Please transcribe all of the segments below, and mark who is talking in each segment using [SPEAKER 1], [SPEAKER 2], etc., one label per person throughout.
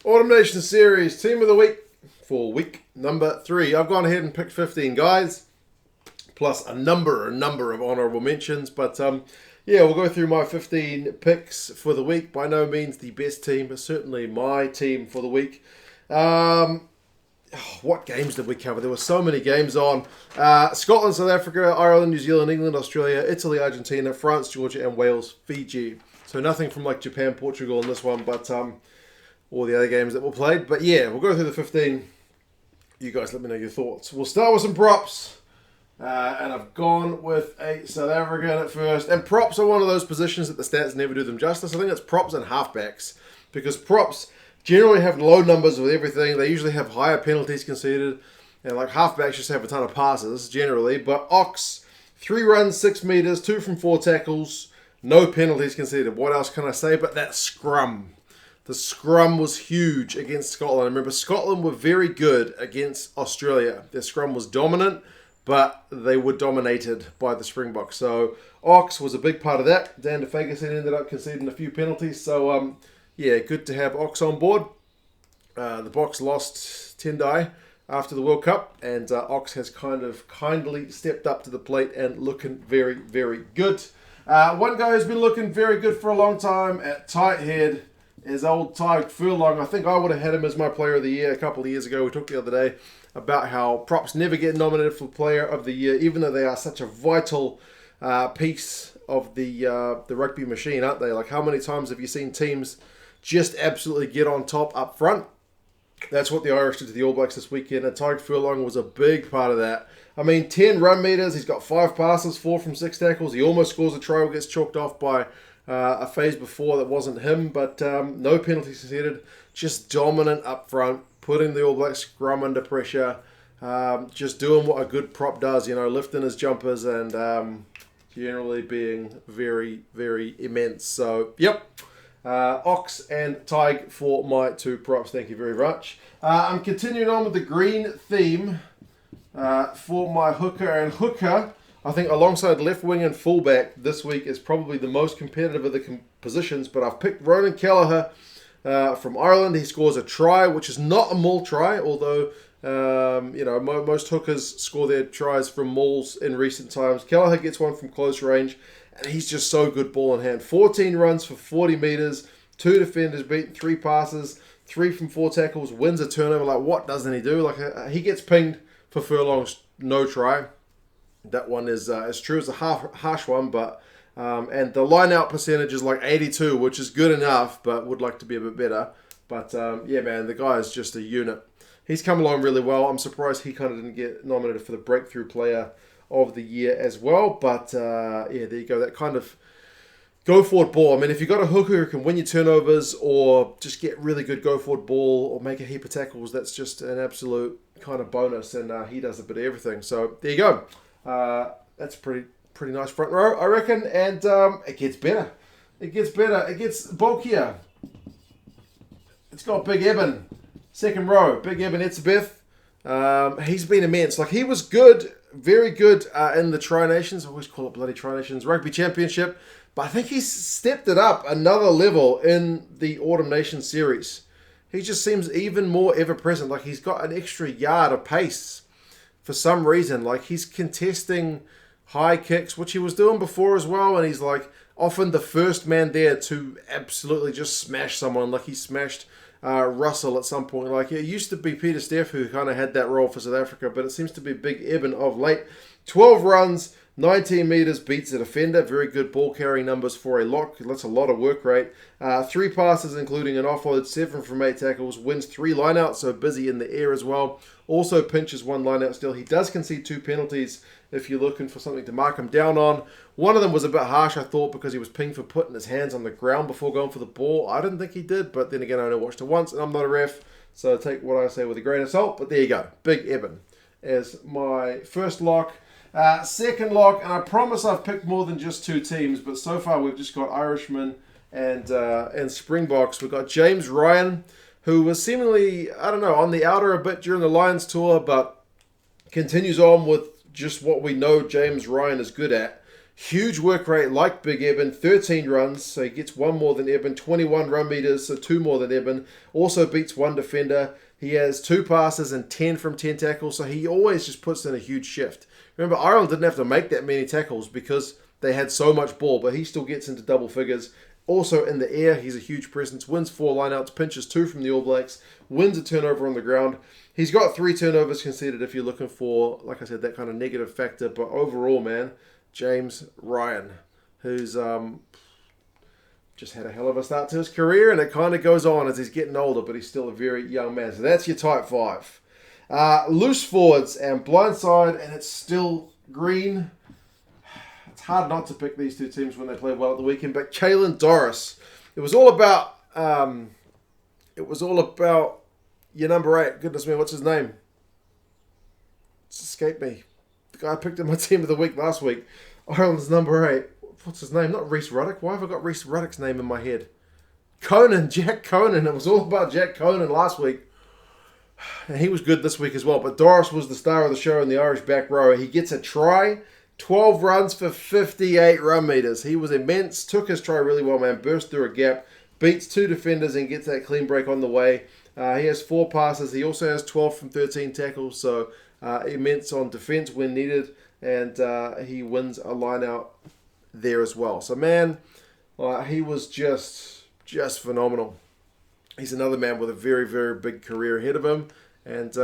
[SPEAKER 1] Autumn Nation Series Team of the Week for week number 3. I've gone ahead and picked 15 guys, plus a number of honourable mentions. But yeah, we'll go through my 15 picks for the week. By no means the best team, but certainly my team for the week. What games did we cover? There were so many games on. Scotland, South Africa, Ireland, New Zealand, England, Australia, Italy, Argentina, France, Georgia, and Wales, Fiji. So nothing from like Japan, Portugal in this one, but all the other games that were played. But yeah, we'll go through the 15. You guys let me know your thoughts. We'll start with some props. And I've gone with a South African at first. And props are one of those positions that the stats never do them justice. I think it's props and halfbacks. Because props generally have low numbers with everything. They usually have higher penalties conceded. And like halfbacks just have a ton of passes generally. But Ox, 3 runs, 6 metres, 2 from 4 tackles. No penalties conceded. What else can I say? But that scrum. The scrum was huge against Scotland. I remember Scotland were very good against Australia. Their scrum was dominant, but they were dominated by the Springboks. So Ox was a big part of that. Dan DeFagerson ended up conceding a few penalties. So yeah, good to have Ox on board. The Boks lost Tendai after the World Cup, and Ox has kind of kindly stepped up to the plate and looking very, very good. One guy who's been looking very good for a long time at tight head is old Tadhg Furlong. I think I would have had him as my player of the year a couple of years ago. We talked the other day about how props never get nominated for player of the year, even though they are such a vital piece of the rugby machine, aren't they? Like, how many times have you seen teams just absolutely get on top up front? That's what the Irish did to the All Blacks this weekend, and Tadhg Furlong was a big part of that. I mean, 10 run meters, he's got 5 passes, 4 from 6 tackles. He almost scores a try, gets chalked off by a phase before that wasn't him, but no penalties conceded. Just dominant up front, putting the All Blacks scrum under pressure, just doing what a good prop does, lifting his jumpers and generally being very, very immense. So, yep. Ox and Tadhg for my 2 props. Thank you very much. I'm continuing on with the green theme for my hooker. And hooker, I think alongside left wing and fullback this week is probably the most competitive of the positions. But I've picked Ronan Kelleher from Ireland. He scores a try, which is not a maul try, although most hookers score their tries from mauls in recent times. Kelleher gets one from close range. And he's just so good ball in hand. 14 runs for 40 metres, 2 defenders beaten, 3 passes, 3 from 4 tackles, wins a turnover. Like, what doesn't he do? Like, he gets pinged for Furlong's no try. That one is as true as a harsh one, but and the line-out percentage is like 82, which is good enough, but would like to be a bit better. But yeah, man, the guy is just a unit. He's come along really well. I'm surprised he kind of didn't get nominated for the Breakthrough Player of the year as well. But yeah, there you go. That kind of go-forward ball. I mean, if you've got a hooker who can win your turnovers or just get really good go-forward ball or make a heap of tackles, that's just an absolute kind of bonus. And he does a bit of everything. So there you go. That's pretty nice front row, I reckon. And it gets better. It gets better. It gets bulkier. It's got Big Eben. Second row. Big Eben Etzebeth. He's been immense. Like, he was good. Very good in the Tri Nations. I always call it bloody Tri Nations Rugby Championship. But I think he's stepped it up another level in the Autumn Nation Series. He just seems even more ever-present. Like, he's got an extra yard of pace for some reason. Like, he's contesting high kicks, which he was doing before as well. And he's, like, often the first man there to absolutely just smash someone. Like, he smashed Russell at some point. Like, it used to be Peter Steff who kind of had that role for South Africa, but it seems to be Big Eben of late. 12 runs, 19 metres, beats a defender. Very good ball carrying numbers for a lock. That's a lot of work rate. 3 passes, including an offload, 7 from 8 tackles, wins 3 lineouts, so busy in the air as well. Also pinches 1 lineout still. He does concede 2 penalties if you're looking for something to mark him down on. One of them was a bit harsh, I thought, because he was pinged for putting his hands on the ground before going for the ball. I didn't think he did, but then again, I only watched it once, and I'm not a ref, so take what I say with a grain of salt. But there you go. Big Eben as my first lock. Second lock, and I promise I've picked more than just 2 teams, but so far we've just got Irishmen and Springboks. We've got James Ryan, who was seemingly, on the outer a bit during the Lions tour, but continues on with just what we know James Ryan is good at. Huge work rate like Big Eben, 13 runs, so he gets one more than Eben, 21 run meters, so two more than Eben. Also beats one defender. He has 2 passes and 10 from 10 tackles, so he always just puts in a huge shift. Remember, Ireland didn't have to make that many tackles because they had so much ball, but he still gets into double figures. Also in the air, he's a huge presence, wins 4 lineouts, pinches 2 from the All Blacks, wins a turnover on the ground. He's got 3 turnovers conceded if you're looking for, like I said, that kind of negative factor, but overall, man, James Ryan, who's just had a hell of a start to his career, and it kind of goes on as he's getting older, but he's still a very young man. So that's your type 5. Loose forwards and blindside, and it's still green. It's hard not to pick these two teams when they play well at the weekend, but Caelan Doris. It was all about your number 8. Goodness me, what's his name? It's escaped me. The guy I picked in my team of the week last week. Ireland's number 8. What's his name? Not Reece Ruddock. Why have I got Reece Ruddock's name in my head? Jack Conan. It was all about Jack Conan last week. And he was good this week as well. But Doris was the star of the show in the Irish back row. He gets a try, 12 runs for 58 run meters. He was immense. Took his try really well, man. Burst through a gap. Beats 2 defenders and gets that clean break on the way. He has 4 passes. He also has 12 from 13 tackles. So immense on defense when needed. And he wins a line out there as well. So, man, he was just phenomenal. He's another man with a very, very big career ahead of him. And,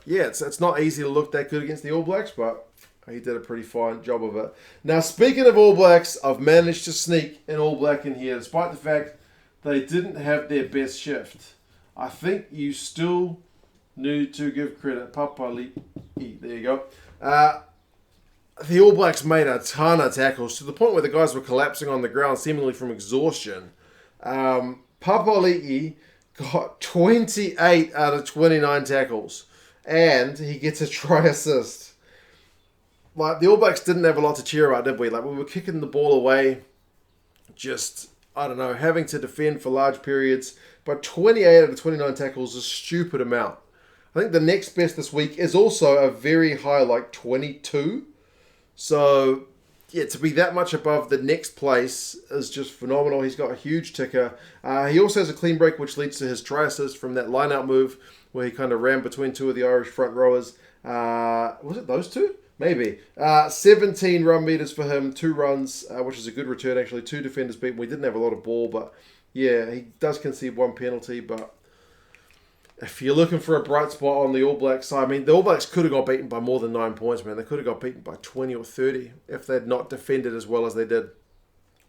[SPEAKER 1] it's not easy to look that good against the All Blacks, but he did a pretty fine job of it. Now, speaking of All Blacks, I've managed to sneak an All Black in here, despite the fact they didn't have their best shift. I think you still need to give credit. Papali'i. There you go. The All Blacks made a ton of tackles to the point where the guys were collapsing on the ground, seemingly from exhaustion. Papali'i got 28 out of 29 tackles, and he gets a try assist. Like, the All Blacks didn't have a lot to cheer about, did we? Like, we were kicking the ball away, just, I don't know, having to defend for large periods. But 28 out of 29 tackles is a stupid amount. I think the next best this week is also a very high, like 22. So, yeah, to be that much above the next place is just phenomenal. He's got a huge ticker. He also has a clean break, which leads to his try assist from that line-out move where he kind of ran between 2 of the Irish front rowers. Was it those 2? Maybe. 17 run meters for him, 2 runs, which is a good return, actually. 2 defenders beaten. We didn't have a lot of ball, but yeah, he does concede 1 penalty, but if you're looking for a bright spot on the All Blacks side, I mean, the All Blacks could have got beaten by more than 9 points, man. They could have got beaten by 20 or 30 if they'd not defended as well as they did.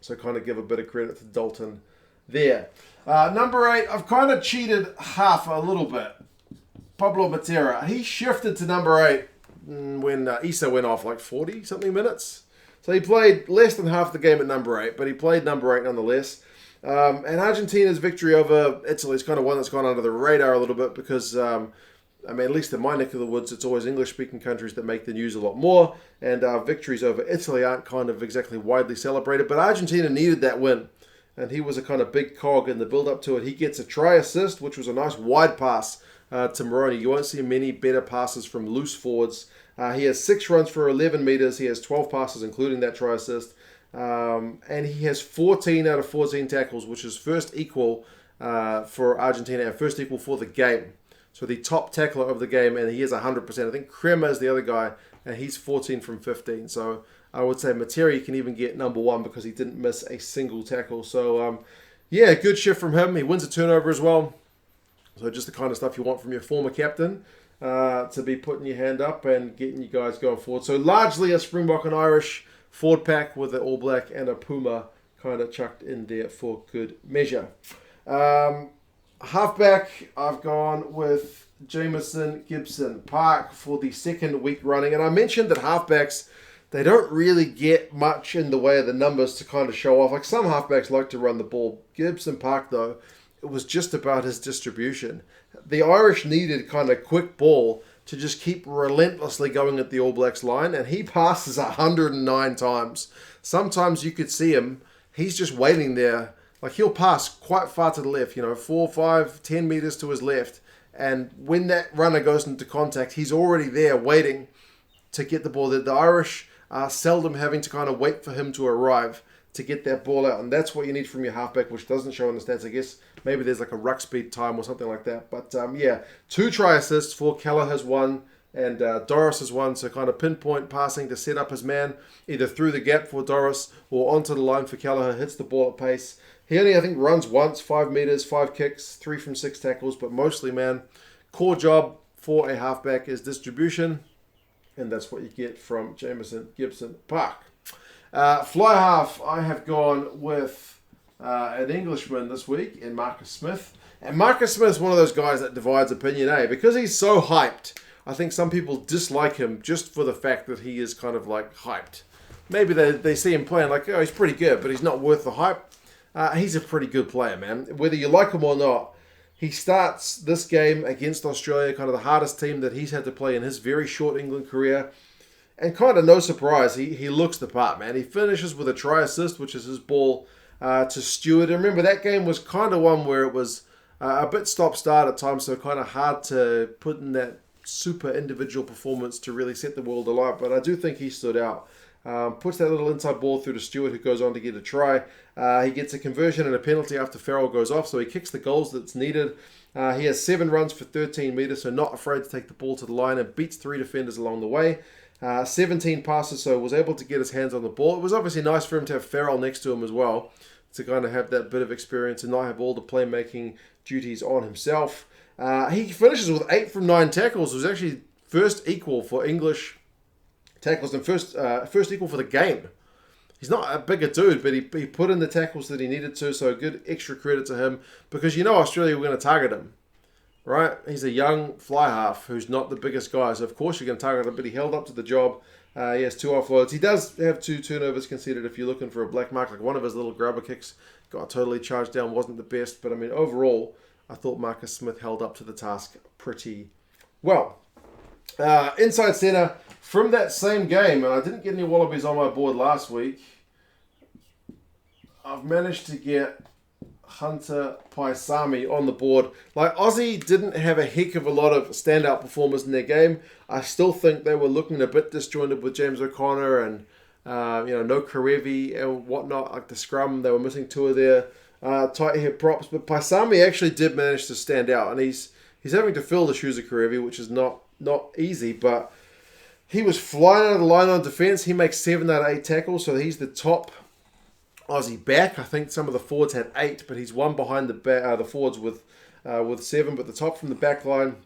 [SPEAKER 1] So kind of give a bit of credit to Dalton there. Number 8, I've kind of cheated half a little bit. Pablo Matera. He shifted to number 8 when Issa went off like 40-something minutes. So he played less than half the game at number 8, but he played number 8 nonetheless. And Argentina's victory over Italy is kind of one that's gone under the radar a little bit because, at least in my neck of the woods, it's always English-speaking countries that make the news a lot more, and victories over Italy aren't kind of exactly widely celebrated, but Argentina needed that win, and he was a kind of big cog in the build-up to it. He gets a try assist, which was a nice wide pass to Moroni. You won't see many better passes from loose forwards. He has 6 runs for 11 meters. He has 12 passes, including that try assist. And he has 14 out of 14 tackles, which is first equal for Argentina and first equal for the game. So the top tackler of the game, and he is 100%. I think Crema is the other guy, and he's 14 from 15. So I would say Materi can even get number 1 because he didn't miss a single tackle. So, good shift from him. He wins a turnover as well. So just the kind of stuff you want from your former captain to be putting your hand up and getting you guys going forward. So largely a Springbok and Irish forward pack with an All Black and a Puma kind of chucked in there for good measure. Halfback, I've gone with Jamison Gibson Park for the second week running. And I mentioned that halfbacks, they don't really get much in the way of the numbers to kind of show off. Like some halfbacks like to run the ball. Gibson Park, though, it was just about his distribution. The Irish needed kind of quick ball to just keep relentlessly going at the All Blacks line, and he passes 109 times. Sometimes you could see him, he's just waiting there. Like he'll pass quite far to the left, 4, 5, 10 meters to his left, and when that runner goes into contact, he's already there waiting to get the ball. The Irish seldom having to kind of wait for him to arrive to get that ball out. And that's what you need from your halfback, which doesn't show in the stats. I guess maybe there's like a ruck speed time or something like that. But yeah, 2 try assists for Kelleher's 1 and Doris has 1. So kind of pinpoint passing to set up his man, either through the gap for Doris or onto the line for Kelleher. Hits the ball at pace. He only, I think, runs once, 5 meters, 5 kicks, 3 from 6 tackles. But mostly, man, core job for a halfback is distribution. And that's what you get from Jameson Gibson Park. Fly half, I have gone with an Englishman this week in Marcus Smith. And Marcus Smith is one of those guys that divides opinion, because he's so hyped. I think some people dislike him just for the fact that he is kind of like hyped. Maybe they see him playing like, oh, he's pretty good, but he's not worth the hype. He's a pretty good player, man. Whether you like him or not, he starts this game against Australia, kind of the hardest team that he's had to play in his very short England career. And kind of no surprise, he looks the part, man. He finishes with a try assist, which is his ball to Stewart. And remember, that game was kind of one where it was a bit stop-start at times, so kind of hard to put in that super individual performance to really set the world alight. But I do think he stood out. Puts that little inside ball through to Stewart, who goes on to get a try. He gets a conversion and a penalty after Farrell goes off, so he kicks the goals that's needed. He has 7 runs for 13 metres, so not afraid to take the ball to the line and beats 3 defenders along the way. 17 passes, so was able to get his hands on the ball. It was obviously nice for him to have Farrell next to him as well, to kind of have that bit of experience and not have all the playmaking duties on himself. He finishes with 8 from 9 tackles. It was actually first equal for English tackles and first equal for the game. He's not a bigger dude, but he put in the tackles that he needed to, so good extra credit to him, because Australia were going to target him, right? He's a young fly half who's not the biggest guy, so of course you're going to target him, but he held up to the job. He has 2 offloads. He does have 2 turnovers conceded if you're looking for a black mark. Like one of his little grubber kicks got totally charged down, wasn't the best, but I mean, overall, I thought Marcus Smith held up to the task pretty well. Inside centre, from that same game, and I didn't get any Wallabies on my board last week, I've managed to get Hunter Paisami on the board. Like, Aussie didn't have a heck of a lot of standout performers in their game. I still think they were looking a bit disjointed with James O'Connor and no Karevi and whatnot, like the scrum. They were missing 2 of their tight head props, but Paisami actually did manage to stand out, and he's having to fill the shoes of Karevi, which is not easy, but he was flying out of the line on defense. He makes 7 out of 8 tackles, so he's the top Aussie back. I think some of the forwards had 8, but he's one behind the forwards with 7. But the top from the back line,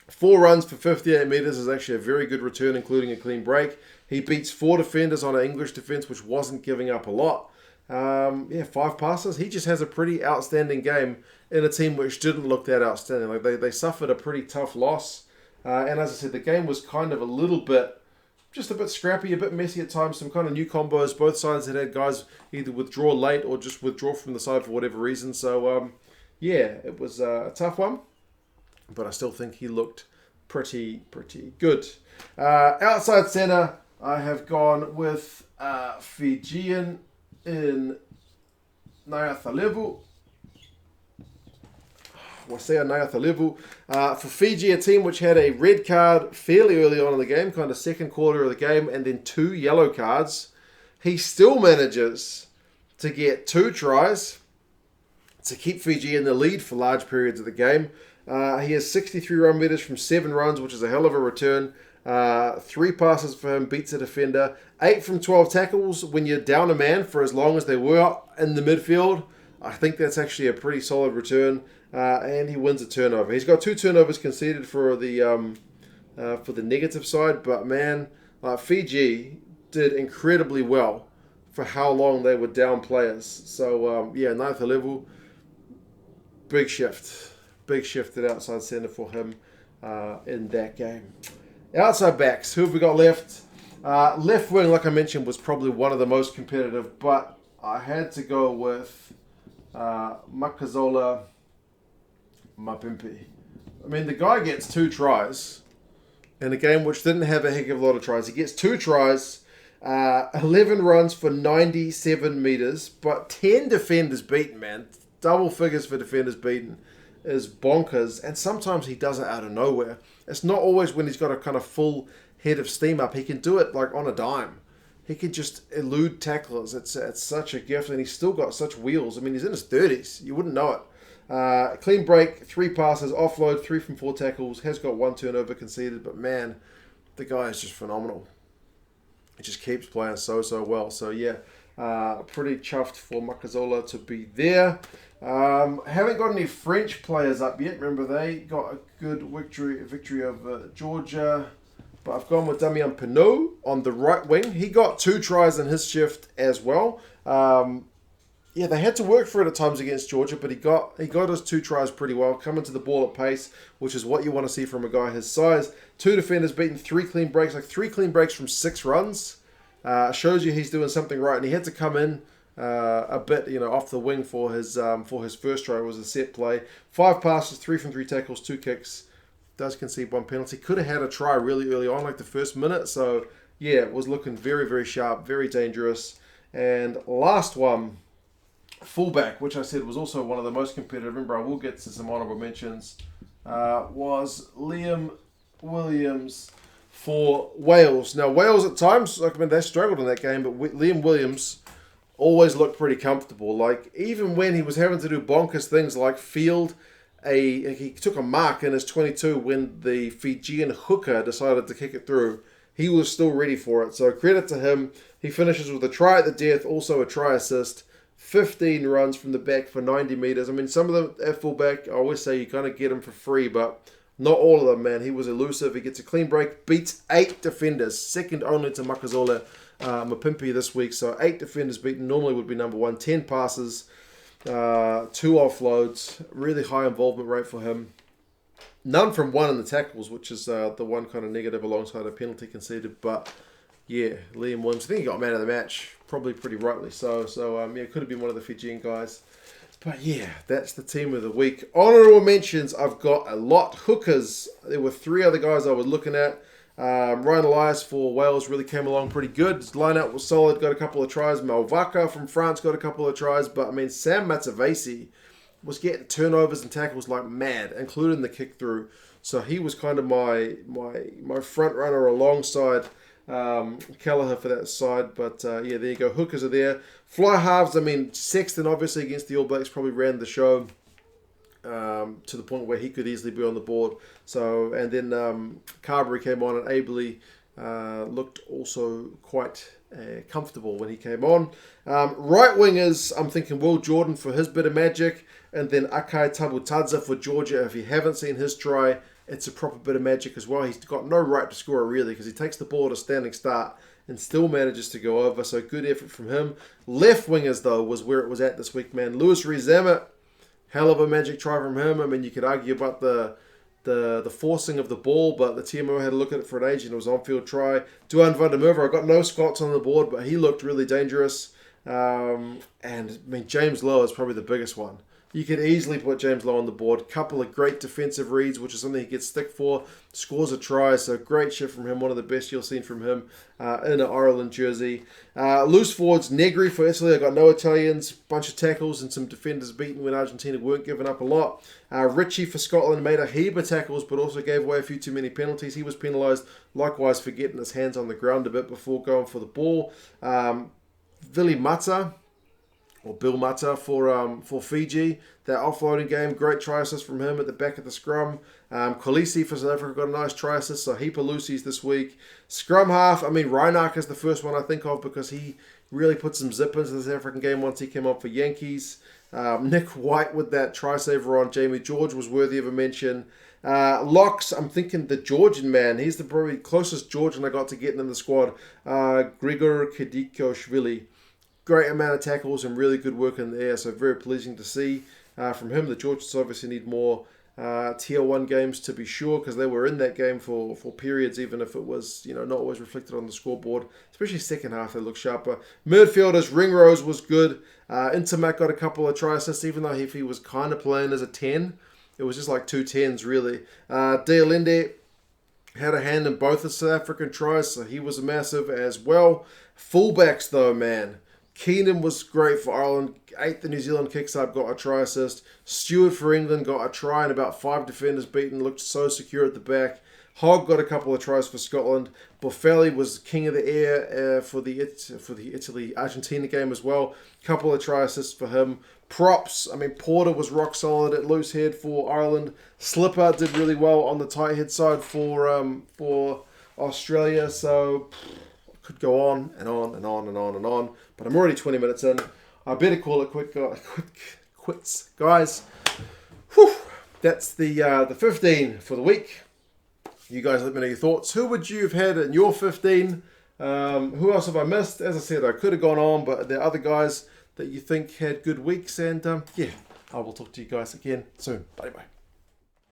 [SPEAKER 1] 4 runs for 58 metres is actually a very good return, including a clean break. He beats 4 defenders on an English defence, which wasn't giving up a lot. 5 passes. He just has a pretty outstanding game in a team which didn't look that outstanding. Like they suffered a pretty tough loss. And as I said, the game was kind of a bit scrappy, a bit messy at times, some kind of new combos. Both sides had guys either withdraw late or just withdraw from the side for whatever reason. So, it was a tough one, but I still think he looked pretty good. Outside centre, I have gone with Fijian in Nayatalevu. Wasea Nayatalevu. For Fiji, a team which had a red card fairly early on in the game, kind of second quarter of the game, and then 2 yellow cards. He still manages to get 2 tries to keep Fiji in the lead for large periods of the game. He has 63 run meters from 7 runs, which is a hell of a return. 3 passes for him, beats a defender. 8 from 12 tackles when you're down a man for as long as they were in the midfield. I think that's actually a pretty solid return. And he wins a turnover. He's got 2 turnovers conceded for the negative side, but man, Fiji did incredibly well for how long they were down players. So ninth level, big shift at outside centre for him in that game. Outside backs, who have we got left? Left wing, like I mentioned, was probably one of the most competitive, but I had to go with Makazola Mapimpi. I mean, the guy gets 2 tries in a game which didn't have a heck of a lot of tries. He gets 2 tries, 11 runs for 97 metres, but 10 defenders beaten, man. Double figures for defenders beaten is bonkers, and sometimes he does it out of nowhere. It's not always when he's got a kind of full head of steam up. He can do it like on a dime. he can just elude tacklers. It's such a gift, and he's still got such wheels. I mean, he's in his 30s. You wouldn't know it. Clean break, 3 passes, offload, 3 from 4 tackles. Has got 1 turnover conceded, but man, the guy is just phenomenal. He just keeps playing so well. So yeah, pretty chuffed for Makazola to be there. Haven't got any French players up yet. Remember, they got a good victory over Georgia. But I've gone with Damien Penaud on the right wing. He got 2 tries in his shift as well. Yeah, they had to work for it at times against Georgia, but he got his 2 tries pretty well, coming to the ball at pace, which is what you want to see from a guy his size. 2 defenders beaten, 3 clean breaks, like 3 clean breaks from 6 runs. Shows you he's doing something right, and he had to come in a bit, off the wing for his first try. It was a set play. 5 passes, 3 from 3 tackles, 2 kicks. Does concede 1 penalty. Could have had a try really early on, like the first minute. So yeah, it was looking very, very sharp, very dangerous. And last one, fullback, which I said was also one of the most competitive. Remember, I will get to some honourable mentions. Was Liam Williams for Wales. Now, Wales at times, they struggled in that game, but Liam Williams always looked pretty comfortable. Like, even when he was having to do bonkers things like field he took a mark in his 22 when the Fijian hooker decided to kick it through. He was still ready for it. So credit to him. He finishes with a try at the death, also a try assist. 15 runs from the back for 90 metres. I mean, some of them at fullback, I always say you kind of get him for free, but not all of them, man. He was elusive. He gets a clean break, beats 8 defenders, second only to Makazola Mapimpi this week. So 8 defenders beaten, normally would be number 1. 10 passes. 2 offloads, really high involvement rate for him. None from 1 in the tackles, which is the one kind of negative alongside a penalty conceded. But yeah, Liam Williams, I think he got man of the match, probably pretty rightly so. So yeah, could have been one of the Fijian guys. But yeah, that's the team of the week. Honourable mentions, I've got a lot. Hookers, there were 3 other guys I was looking at. Ryan Elias for Wales really came along pretty good. His line-out was solid, got a couple of tries. Malvaka from France got a couple of tries. But, I mean, Sam Matavesi was getting turnovers and tackles like mad, including the kick-through. So he was kind of my front runner alongside Kelleher for that side. But, yeah, there you go. Hookers are there. Fly halves, I mean, Sexton, obviously, against the All Blacks, probably ran the show. To the point where he could easily be on the board. So, and then Carberry came on and Abley looked also quite comfortable when he came on. Right wingers, I'm thinking Will Jordan for his bit of magic, and then Akai Tabutadze for Georgia. If you haven't seen his try, it's a proper bit of magic as well. He's got no right to score it really, because he takes the ball at a standing start and still manages to go over. So good effort from him. Left wingers though was where it was at this week, man. Lewis Rees-Zammit, hell of a magic try from him. I mean, you could argue about the forcing of the ball, but the TMO had a look at it for an age and it was on-field try. Duan van der Merwe, I got no Scots on the board, but he looked really dangerous. And, I mean, James Lowe is probably the biggest one. You could easily put James Lowe on the board. Couple of great defensive reads, which is something he gets stick for. Scores a try, so great shift from him. One of the best you'll see from him in an Ireland jersey. Loose forwards, Negri for Italy. I got no Italians. Bunch of tackles and some defenders beaten when Argentina weren't giving up a lot. Ritchie for Scotland made a heap of tackles, but also gave away a few too many penalties. He was penalised, likewise, for getting his hands on the ground a bit before going for the ball. Vili Mata, or Bill Mata for Fiji. That offloading game, great try assist from him at the back of the scrum. Kolisi for South Africa got a nice try assist, so heap of Lucy's this week. Scrum half, I mean, Reinach is the first one I think of because he really put some zip into the South African game once he came on for Yankees. Nick White with that try saver on Jamie George was worthy of a mention. Locks, I'm thinking the Georgian man. He's the probably closest Georgian I got to getting in the squad. Grigor Kedikoshvili. Great amount of tackles and really good work in the air, so very pleasing to see from him. The Georgians obviously need more Tier 1 games to be sure, because they were in that game for periods, even if it was not always reflected on the scoreboard. Especially second half, they look sharper. Midfielders, Ringrose was good. Intermac got a couple of try assists, even though if he was kind of playing as a 10, it was just like 2 10s really. Dealende had a hand in both the South African tries, so he was massive as well. Fullbacks though, man. Keenan was great for Ireland. the New Zealand kicks up, got a try assist. Stewart for England got a try and about 5 defenders beaten, looked so secure at the back. Hogg got a couple of tries for Scotland. Boffelli was king of the air for the Italy-Argentina game as well. Couple of try assists for him. Props, I mean, Porter was rock solid at loose head for Ireland. Slipper did really well on the tight head side for Australia. So, could go on and on and on and on and on. But I'm already 20 minutes in. I better call it quits, guys. Whew. That's the 15 for the week. You guys let me know your thoughts. Who would you have had in your 15? Who else have I missed? As I said, I could have gone on, but there are other guys that you think had good weeks. And yeah, I will talk to you guys again soon. Bye-bye.